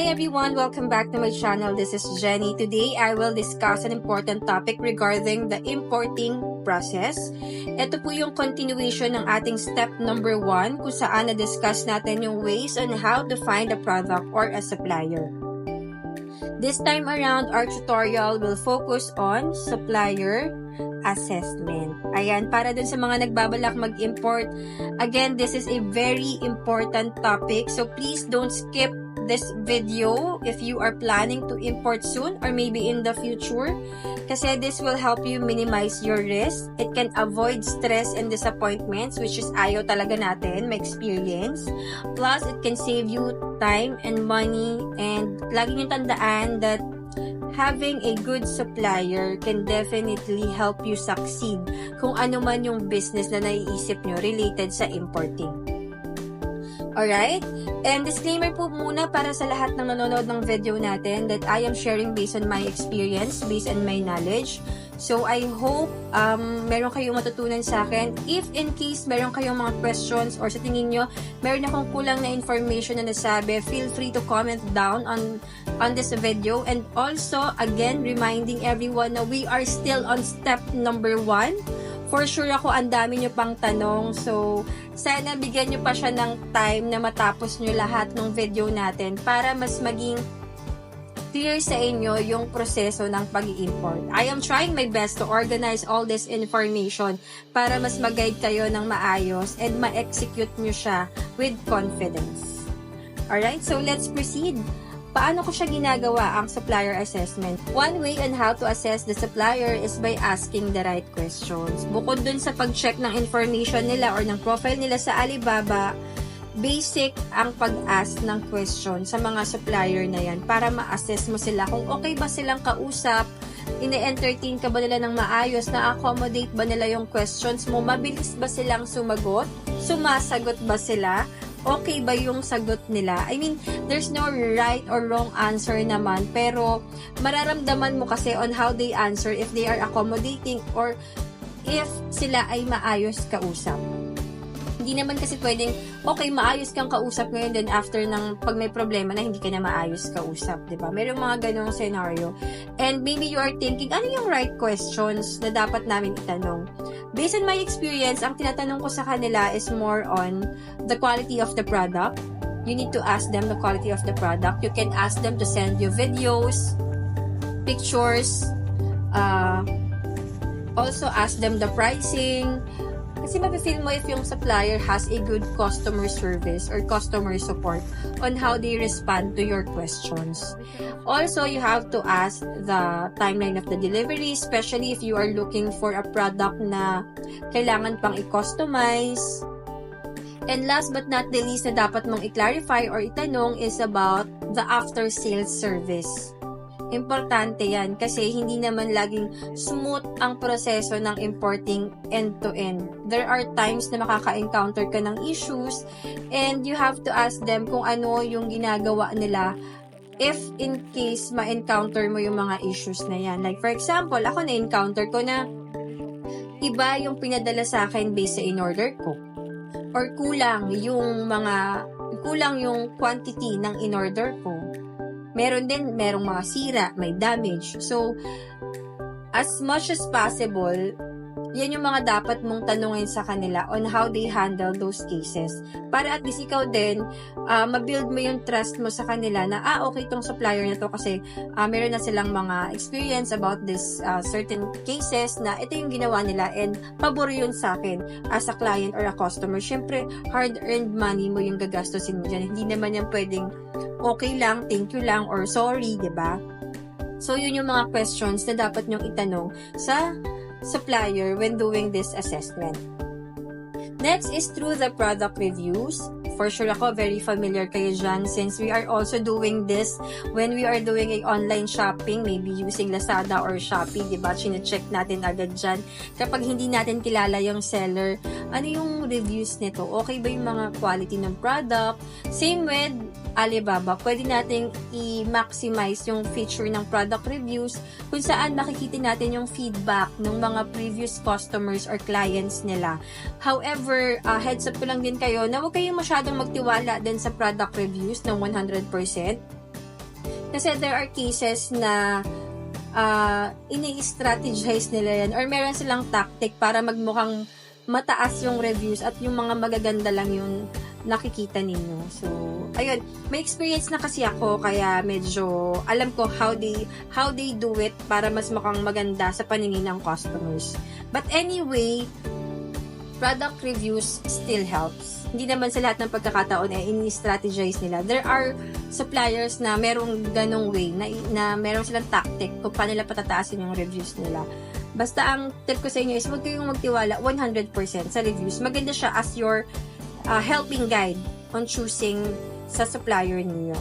Hi everyone! Welcome back to my channel. This is Jenny. Today, I will discuss an important topic regarding the importing process. Ito po yung continuation ng ating step number 1 kung saan na-discuss natin yung ways on how to find a product or a supplier. This time around, our tutorial will focus on supplier assessment. Ayan, para dun sa mga nagbabalak mag-import. Again, this is a very important topic. So please don't skip this video if you are planning to import soon or maybe in the future. Kasi this will help you minimize your risk. It can avoid stress and disappointments, which is ayaw talaga natin, may experience. Plus, it can save you time and money. And lagi nyo tandaan that having a good supplier can definitely help you succeed kung ano man yung business na naiisip nyo related sa importing. Alright? And disclaimer po muna para sa lahat ng nanonood ng video natin that I am sharing based on my experience, based on my knowledge. So, I hope meron kayong matutunan sa akin. If in case meron kayong mga questions or sa tingin nyo, meron akong kulang na information na nasabi, feel free to comment down on this video. And also, again, reminding everyone na we are still on step number 1. For sure ako, ang dami nyo pang tanong. So, sana bigyan nyo pa siya ng time na matapos nyo lahat ng video natin para mas maging clear sa inyo yung proseso ng pag-i-import. I am trying my best to organize all this information para mas mag-guide kayo ng maayos and ma-execute nyo siya with confidence. Alright, so let's proceed. Paano ko siya ginagawa ang supplier assessment? One way on how to assess the supplier is by asking the right questions. Bukod dun sa pag-check ng information nila or ng profile nila sa Alibaba, basic ang pag-ask ng question sa mga supplier na yan para ma-assess mo sila kung okay ba silang kausap, ine-entertain ka ba nila ng maayos, na-accommodate ba nila yung questions mo, mabilis ba silang sumagot, sumasagot ba sila, okay ba yung sagot nila. I mean, there's no right or wrong answer naman, pero mararamdaman mo kasi on how they answer if they are accommodating or if sila ay maayos kausap. Hindi naman kasi pwedeng, okay, maayos kang kausap ngayon, then after ng pag may problema na hindi ka na maayos kausap, diba? Merong mga ganong scenario. And maybe you are thinking, ano yung right questions na dapat namin itanong? Based on my experience, ang tinatanong ko sa kanila is more on the quality of the product. You need to ask them the quality of the product. You can ask them to send you videos, pictures, also ask them the pricing. Kasi mapifeel mo if yung supplier has a good customer service or customer support on how they respond to your questions. Also, you have to ask the timeline of the delivery, especially if you are looking for a product na kailangan pang i-customize. And last but not the least na dapat mong i-clarify or itanong is about the after-sales service. Importante yan kasi hindi naman laging smooth ang proseso ng importing end-to-end. There are times na makaka-encounter ka ng issues and you have to ask them kung ano yung ginagawa nila if in case ma-encounter mo yung mga issues na yan. Like for example, ako na-encounter ko na iba yung pinadala sa akin based sa in-order ko. Or kulang yung quantity ng in-order ko. Merong mga sira, may damage. So, as much as possible, yan yung mga dapat mong tanungin sa kanila on how they handle those cases. Para at least ikaw din, mabuild mo yung trust mo sa kanila na, okay itong supplier na to kasi meron na silang mga experience about this certain cases na ito yung ginawa nila and pabor yun sa akin as a client or a customer. Siyempre, hard-earned money mo yung gagastusin mo dyan. Hindi naman yan pwedeng okay lang, thank you lang, or sorry, diba? So, yun yung mga questions na dapat nyong itanong sa supplier when doing this assessment. Next is through the product reviews. For sure ako, very familiar kayo dyan since we are also doing this when we are doing a online shopping, maybe using Lazada or Shopee, diba? Chine-check natin agad dyan. Kapag hindi natin kilala yung seller, ano yung reviews nito? Okay ba yung mga quality ng product? Same with Alibaba, pwede nating i-maximize yung feature ng product reviews kung saan makikita natin yung feedback ng mga previous customers or clients nila. However, heads up ko lang din kayo na huwag kayong masyadong magtiwala din sa product reviews ng 100%. Kasi there are cases na ini-strategize nila yan or meron silang tactic para magmukhang mataas yung reviews at yung mga magaganda lang yung nakikita ninyo. So, ayun, may experience na kasi ako kaya medyo alam ko how they do it para mas mukhang maganda sa paningin ng customers. But anyway, product reviews still helps. Hindi naman sa lahat ng pagkakataon ay ini-strategize nila. There are suppliers na merong ganong way, na merong silang tactic kung paano nila patataasin yung reviews nila. Basta ang tip ko sa inyo is huwag kayong magtiwala 100% sa reviews. Maganda siya as your helping guide on choosing sa supplier niyo.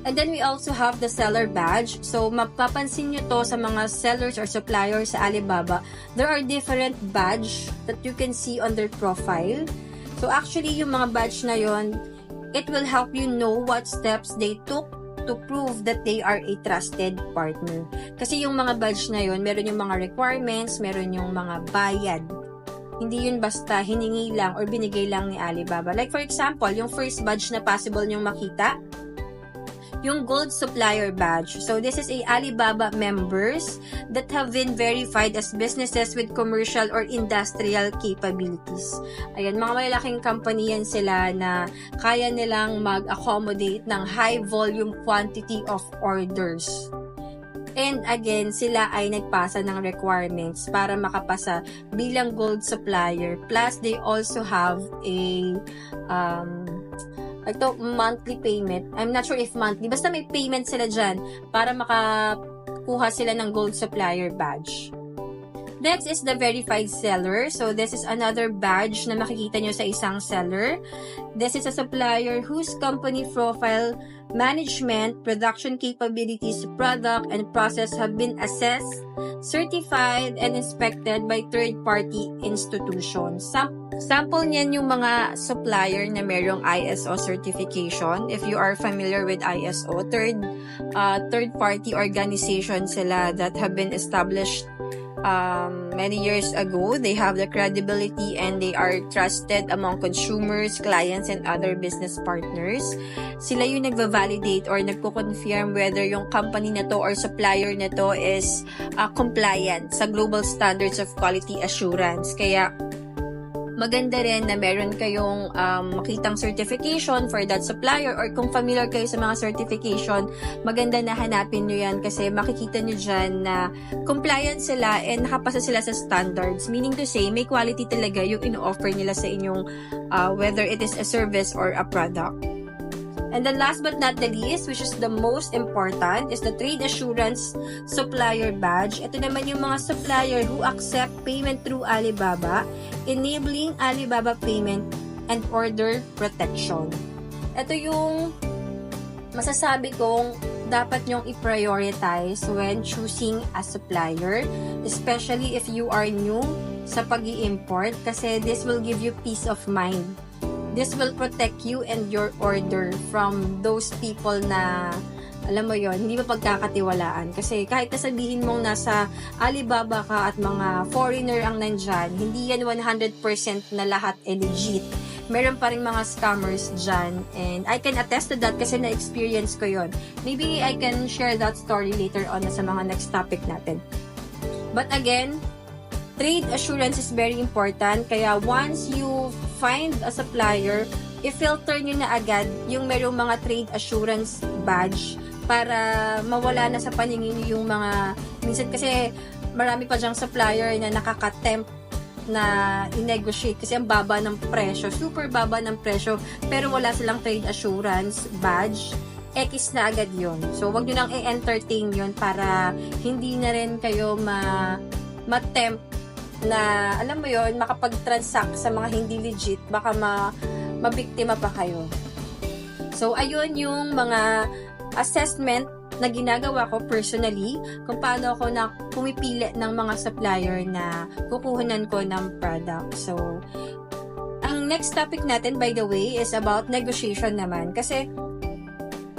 And then we also have the seller badge. So, mapapansin nyo to sa mga sellers or suppliers sa Alibaba. There are different badge that you can see on their profile. So, actually, yung mga badge na yon, it will help you know what steps they took to prove that they are a trusted partner. Kasi yung mga badge na yon, meron yung mga requirements, meron yung mga bayad. Hindi yun basta hiningi lang or binigay lang ni Alibaba. Like for example, yung first badge na possible nyong makita, yung Gold Supplier Badge. So, this is a Alibaba members that have been verified as businesses with commercial or industrial capabilities. Ayan, mga malalaking company yan sila na kaya nilang mag-accommodate ng high volume quantity of orders. And again, sila ay nagpasa ng requirements para makapasa bilang gold supplier. Plus, they also have a monthly payment. I'm not sure if monthly. Basta may payment sila dyan para makakuha sila ng gold supplier badge. Next is the verified seller. So, this is another badge na makikita nyo sa isang seller. This is a supplier whose company profile, management, production capabilities, product, and process have been assessed, certified, and inspected by third-party institutions. Sample niyan yung mga supplier na merong ISO certification. If you are familiar with ISO, third-party organization sila that have been established many years ago. They have the credibility and they are trusted among consumers, clients, and other business partners. Sila yung nagva-validate or nagko-confirm whether yung company na to or supplier na to is compliant sa global standards of quality assurance. Kaya maganda rin na meron kayong makitang certification for that supplier or kung familiar kayo sa mga certification, maganda na hanapin nyo yan kasi makikita nyo dyan na compliant sila and nakapasa sila sa standards. Meaning to say, may quality talaga yung ino-offer nila sa inyong whether it is a service or a product. And then last but not the least, which is the most important, is the Trade Assurance Supplier Badge. Ito naman yung mga supplier who accept payment through Alibaba, enabling Alibaba payment and order protection. Ito yung masasabi kong dapat nyong i-prioritize when choosing a supplier, especially if you are new sa pag-i-import kasi this will give you peace of mind. This will protect you and your order from those people na, alam mo yon, hindi mo pagkakatiwalaan. Kasi kahit nasabihin mong nasa Alibaba ka at mga foreigner ang nandyan, hindi yan 100% na lahat legit. Meron pa rin mga scammers dyan. And I can attest to that kasi na-experience ko yon. Maybe I can share that story later on sa mga next topic natin. But again, trade assurance is very important. Kaya once you find a supplier, i-filter nyo na agad yung merong mga trade assurance badge para mawala na sa paningin yung mga, minsan kasi marami pa dyang supplier na nakaka-tempt na i-negotiate kasi ang baba ng presyo, super baba ng presyo, pero wala silang trade assurance badge, X na agad yun. So, wag nyo nang i-entertain yun para hindi na rin kayo ma-tempt na, alam mo yon, makapag-transact sa mga hindi legit, baka mabiktima pa kayo. So, ayun yung mga assessment na ginagawa ko personally kung paano ako na pumipili ng mga supplier na kukuhanan ko ng product. So, ang next topic natin, by the way, is about negotiation naman. Kasi,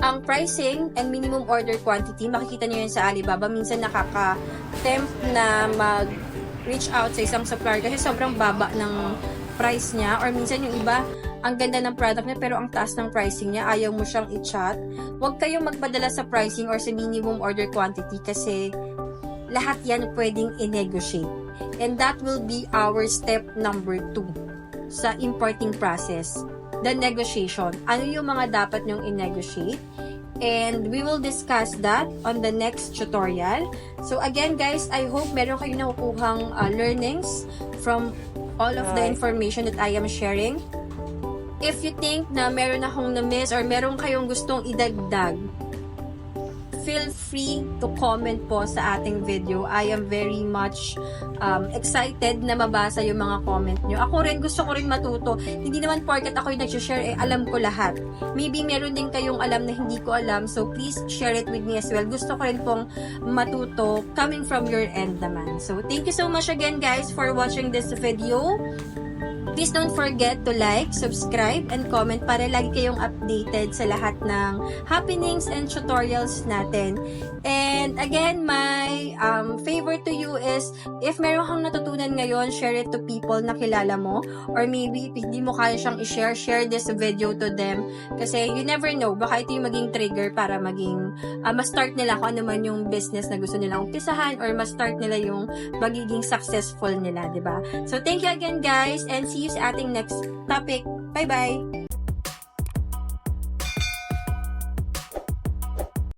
ang pricing and minimum order quantity, makikita nyo yun sa Alibaba. Minsan nakaka-tempt na reach out sa isang supplier kasi sobrang baba ng price niya or minsan yung iba ang ganda ng product niya pero ang taas ng pricing niya, ayaw mo siyang i-chat, huwag kayong magpadala sa pricing or sa minimum order quantity kasi lahat yan pwedeng i-negotiate. And that will be our step number 2 sa importing process, the negotiation. Ano yung mga dapat nyong i-negotiate? And we will discuss that on the next tutorial. So again guys, I hope meron kayong nakukuhang learnings from all of the information that I am sharing. If you think na meron akong na-miss or meron kayong gustong idagdag, feel free to comment po sa ating video. I am very much excited na mabasa yung mga comment nyo. Ako rin, gusto ko rin matuto. Hindi naman porket ako yung nag-share, alam ko lahat. Maybe meron din kayong alam na hindi ko alam, so please share it with me as well. Gusto ko rin pong matuto coming from your end naman. So, thank you so much again guys for watching this video. Please don't forget to like, subscribe, and comment para lagi kayong updated sa lahat ng happenings and tutorials natin. And again, my favor to you is, if meron kang natutunan ngayon, share it to people na kilala mo. Or maybe, if hindi mo kaya siyang i-share, share this video to them. Kasi you never know, baka ito yung maging trigger para maging, ma-start nila kung ano man yung business na gusto nilang umpisahan or ma-start nila yung magiging successful nila, diba? So, thank you again guys, and see you sa ating next topic. Bye-bye!